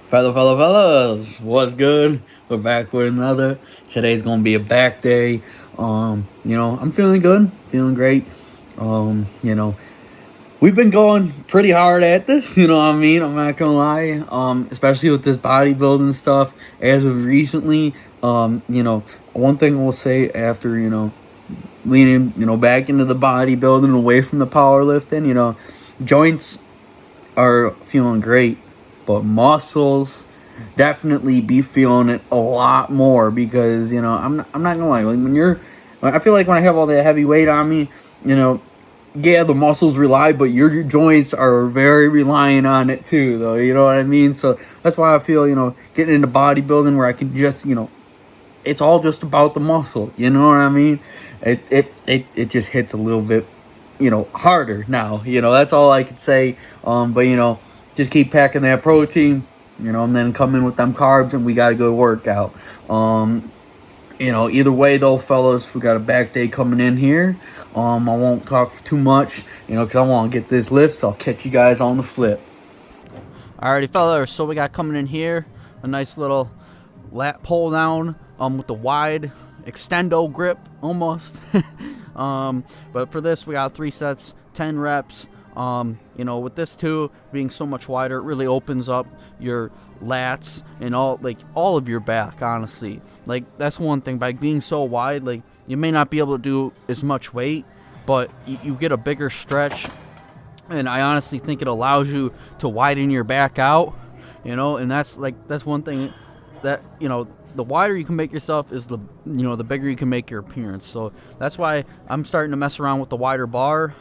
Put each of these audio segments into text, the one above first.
Fellas, what's good? We're back with another. Today's gonna be a back day. I'm feeling good, feeling great. Um, you know, we've been going pretty hard at this. You know what I mean? I'm not gonna lie. Especially with this bodybuilding stuff. As of recently, one thing we'll say after leaning back into the bodybuilding, away from the powerlifting. Joints are feeling great, but muscles definitely be feeling it a lot more because I'm not gonna lie. Like I feel like when I have all that heavy weight on me, you know, yeah, the muscles rely, but your joints are very reliant on it too, though. You know what I mean? So that's why I feel getting into bodybuilding where I can just it's all just about the muscle. You know what I mean? It just hits a little bit harder now. That's all I could say. But just keep packing that protein, and then come in with them carbs, and we got a good workout. Either way though, fellas, we got a back day coming in here. I won't talk too much, because I want to get this lift, so I'll catch you guys on the flip. Alrighty, fellas, so we got coming in here a nice little lat pull down with the wide extendo grip almost. But for this we got 3 sets, 10 reps. With this too being so much wider, it really opens up your lats and all of your back, honestly. Like, that's one thing. By being so wide, like, you may not be able to do as much weight, but you get a bigger stretch, and I honestly think it allows you to widen your back out, and that's one thing that the wider you can make yourself is the bigger you can make your appearance. So that's why I'm starting to mess around with the wider bar.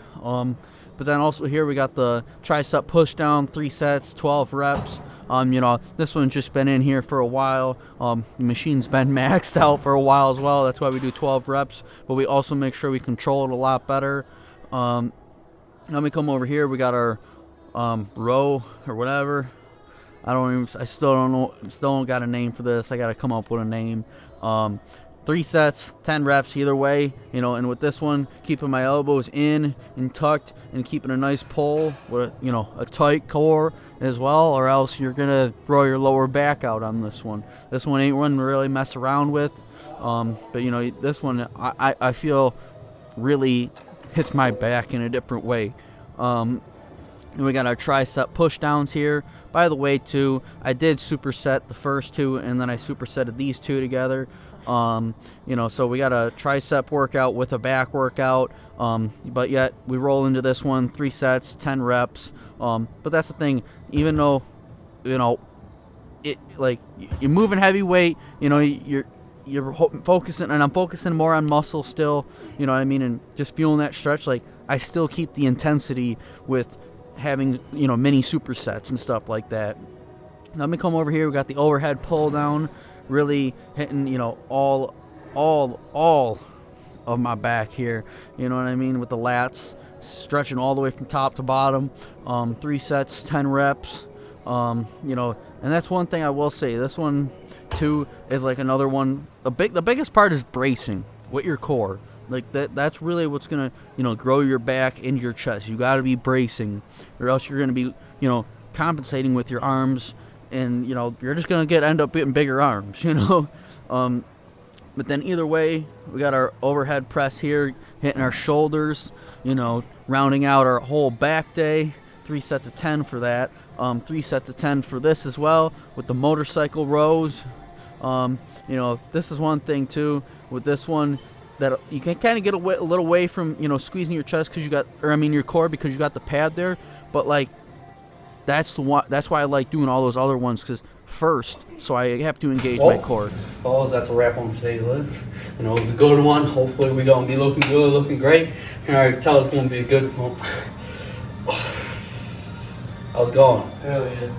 But then also here we got the tricep push down, 3 sets, 12 reps. This one's just been in here for a while. The machine's been maxed out for a while as well. That's why we do 12 reps, but we also make sure we control it a lot better. Let me come over here. We got our row or whatever. I still don't know. Still don't got a name for this. I got to come up with a name. 3 sets, 10 reps either way, and with this one, keeping my elbows in and tucked and keeping a nice pull with, a tight core as well, or else you're going to throw your lower back out on this one. This one ain't one to really mess around with. But, this one I feel really hits my back in a different way. And we got our tricep push downs here. By the way, too, I did superset the first 2, and then I supersetted these 2 together. So we got a tricep workout with a back workout, but yet we roll into this one, 3 sets, 10 reps. But that's the thing, even though, you're moving heavy weight, you're focusing, and I'm focusing more on muscle still, you know what I mean, and just feeling that stretch. Like, I still keep the intensity with having, mini supersets and stuff like that. Let me come over here. We got the overhead pull down, really hitting, all of my back here, you know what I mean, with the lats stretching all the way from top to bottom. 3 sets, 10 reps. And that's one thing I will say. This one too is like another one. The biggest part is bracing with your core. Like that's really what's gonna grow your back and your chest. You got to be bracing, or else you're gonna be compensating with your arms, and you're just gonna end up getting bigger arms. But then either way, we got our overhead press here, hitting our shoulders. Rounding out our whole back day. 3 sets of 10 for that. 3 sets of 10 for this as well with the motorcycle rows. This is one thing too with this one, that you can kind of get a little away from squeezing your chest your core, because you got the pad there. But like, that's why I like doing all those other ones, because first, so I have to engage my core. Well, that's a wrap on today's lift. It was a good one. Hopefully we're gonna be looking good, looking great. I can already tell it's gonna be a good one. How's it going? Hell yeah.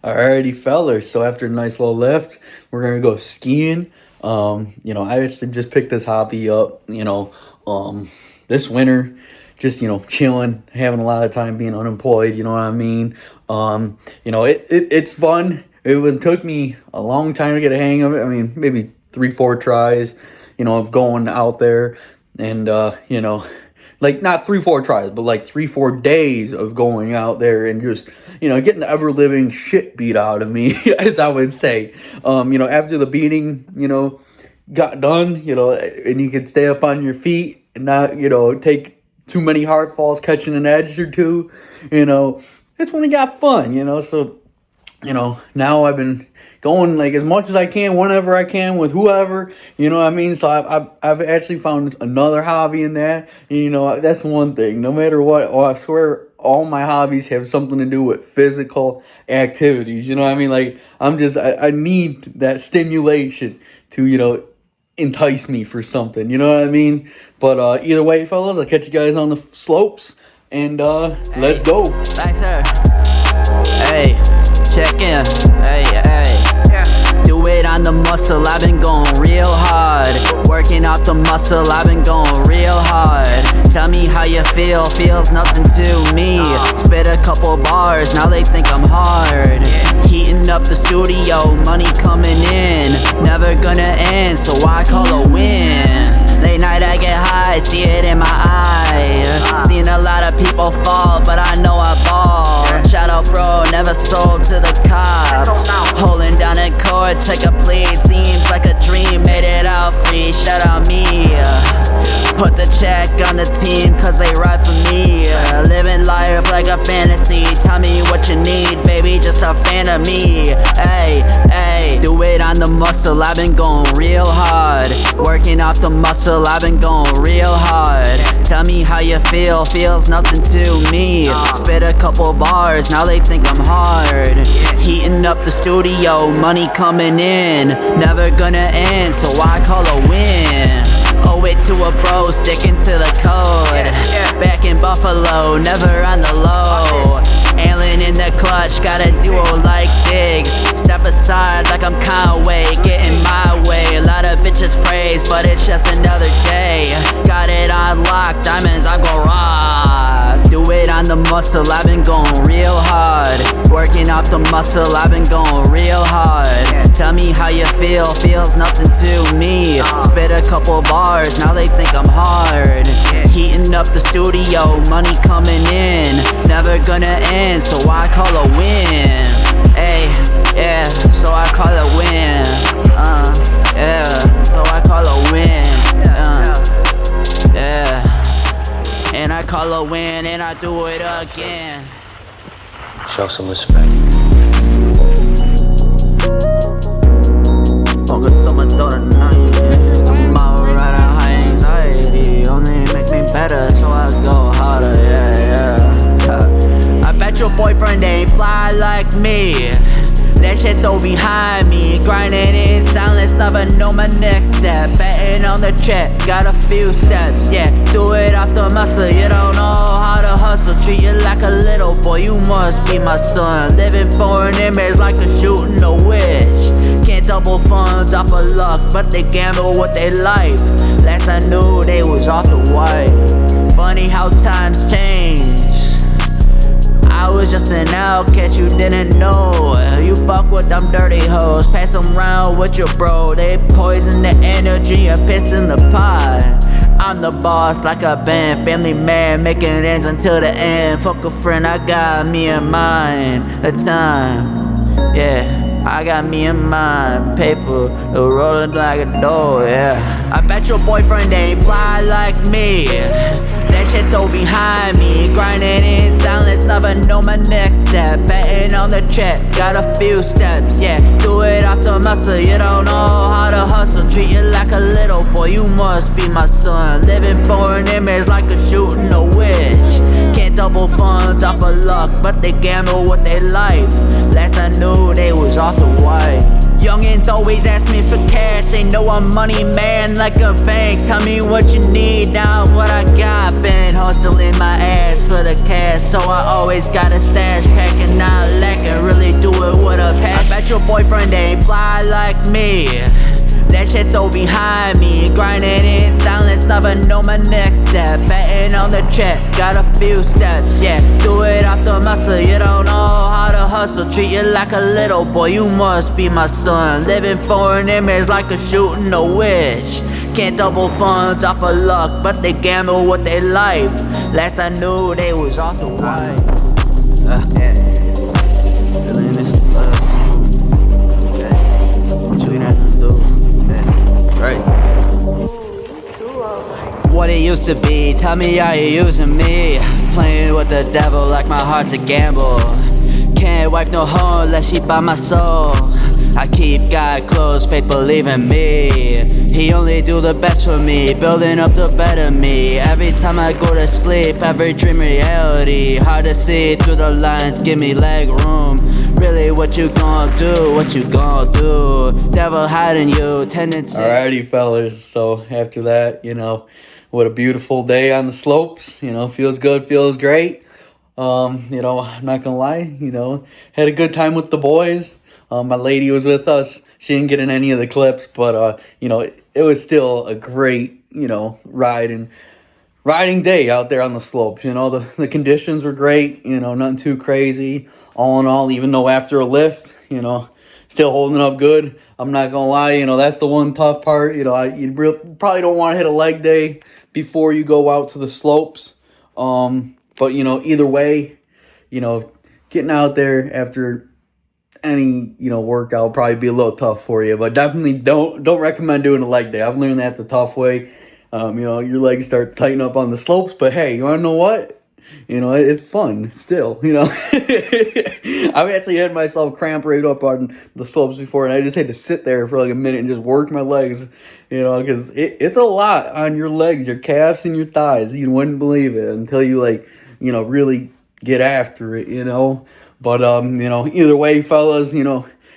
Alrighty, fellas. So after a nice little lift, we're gonna go skiing. I actually just picked this hobby up. This winter, just chilling, having a lot of time being unemployed. You know what I mean? It's fun. Took me a long time to get a hang of it. I mean, maybe 3-4 tries. Of going out there and like not 3-4 tries, but like 3-4 days of going out there and just getting the ever living shit beat out of me, as I would say. After the beating, got done, and you could stay up on your feet and not take too many hard falls, catching an edge or two. That's when it got fun. So now I've been going like as much as I can, whenever I can, with whoever, you know what I mean? So I've actually found another hobby in that. That's one thing. No matter what, I swear all my hobbies have something to do with physical activities. You know what I mean? Like I need that stimulation to, entice me for something. You know what I mean? But either way, fellas, I'll catch you guys on the slopes and let's go. Laxer. Hey, check in. Hey. Do it on the muscle, I've been going real hard. Working out the muscle, I've been going real hard. Tell me how you feel, feels nothing to me. Spit a couple bars, now they think I'm hard. Heating up the studio, money coming in. Never gonna end, so I call a win. Late night I get high, see it in my eye. Seen a lot of people fall, but I know I ball. Shout out bro, never sold to the cops. Holding down a chord, take a plea. Seems like a dream, made it out free. Shout out me. Put the check on the team, cause they ride for me. Living life like a fantasy. Tell me what you need, baby, just a fan of me. Hey, do it on the muscle, I've been going real hard. Working off the muscle, I've been going real hard. Tell me how you feel, feels nothing to me. Spit a couple bars, now they think I'm hard. Heating up the studio, money coming in. Never gonna end, so I call a win. Owe it to a bro, sticking to the code. Back in Buffalo, never on the low. Alien in the clutch, got a duo like Diggs. Step aside like I'm Conway, getting my way. A lot of bitches praise, but it's just another day. Got it on lock, diamonds, I'm gon' rock. Do it on the muscle, I've been going real hard. Working off the muscle, I've been going real hard. Tell me how you feel, feels nothing to me. Spit a couple bars, now they think I'm hard. Heating up the studio, money coming in. Never gonna end, so I call a win. Hey, yeah, so I call a win. Yeah, so I call a win. Yeah, and I call a win, and I do it again. Show some respect. Focus on my daughter tonight. Tomorrow, right on high anxiety. Only make me better, so I go harder. Yeah. I bet your boyfriend ain't fly like me. That shit's so behind me. Grinding in silence, never know my next step. Betting on the check, got a few steps. Yeah, do it off the muscle, you don't know how to hustle. Treat you like a little boy, you must be my son. Living for an image like a shooting a wish. Can't double funds off of luck, but they gamble with their life. Last I knew, they was off the white. Funny how times change. I was just an outcast, you didn't know. You fuck with them dirty hoes, pass them round with your bro. They poison the energy and piss in the pot. I'm the boss like a band, family man, making ends until the end. Fuck a friend, I got me and mine. The time, yeah, I got me and mine. Paper, rolling like a dough, yeah. I bet your boyfriend ain't fly like me. That shit's so behind me. Grinding in silence, never know my next step. Betting on the check, got a few steps. Yeah, do it off the muscle, you don't know how to hustle. Treat you like a little boy, you must be my son. Living for an image like a shooting a wish. Can't double funds off of luck, but they gamble with their life. Last I knew, they was off the white. Youngins always ask me for cash, they know I'm money man like a bank. Tell me what you need, now what I got. Been hustling my ass for for the cash, so I always got a stash. Packing, not lacking, really do it with a passion. I bet your boyfriend ain't fly like me. That shit's so behind me. Grinding in silence, never know my next step. Betting on the check, got a few steps, yeah. Do it off the muscle, you don't know how to hustle. Treat you like a little boy, you must be my son. Living for an image like a shooting a wish. Can't double funds off of luck, but they gamble with their life. Last I knew, they was off the white. Really in this right. What it used to be, tell me how you using me. Playing with the devil like my heart's a gamble. Can't wipe no hoe unless she buy my soul. I keep God close, faith believe in me. He only do the best for me, building up the better me. Every time I go to sleep, every dream reality. Hard to see through the lines, give me leg room. Really, what you gon' do, what you gon' do? Devil hiding you, tendency. Alrighty, fellas. So after that, what a beautiful day on the slopes. Feels good, feels great. I'm not gonna lie, had a good time with the boys. My lady was with us. She didn't get in any of the clips, but it was still a great, riding day out there on the slopes. The conditions were great, nothing too crazy. All in all, even though after a lift, still holding up good. I'm not gonna lie, that's the one tough part. You probably don't want to hit a leg day before you go out to the slopes. But either way, getting out there after any workout will probably be a little tough for you. But definitely don't recommend doing a leg day. I've learned that the tough way. Your legs start to tighten up on the slopes. But hey, you want to know what? It's fun still, I've actually had myself cramp right up on the slopes before, and I just had to sit there for like a minute and just work my legs, because it's a lot on your legs, your calves and your thighs. You wouldn't believe it until you really get after it, But, either way, fellas,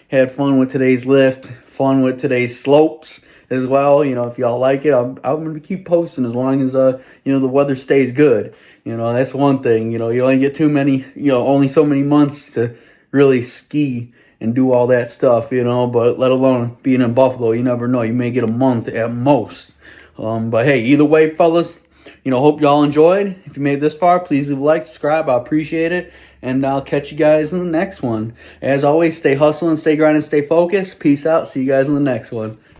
had fun with today's lift, fun with today's slopes as well. If y'all like it, I'm going to keep posting as long as, the weather stays good. That's one thing. You only get too many, only so many months to really ski and do all that stuff, but let alone being in Buffalo, you never know. You may get a month at most. But hey, either way, fellas, hope y'all enjoyed. If you made it this far, please leave a like, subscribe. I appreciate it. And I'll catch you guys in the next one. As always, stay hustling, stay grinding, stay focused. Peace out. See you guys in the next one.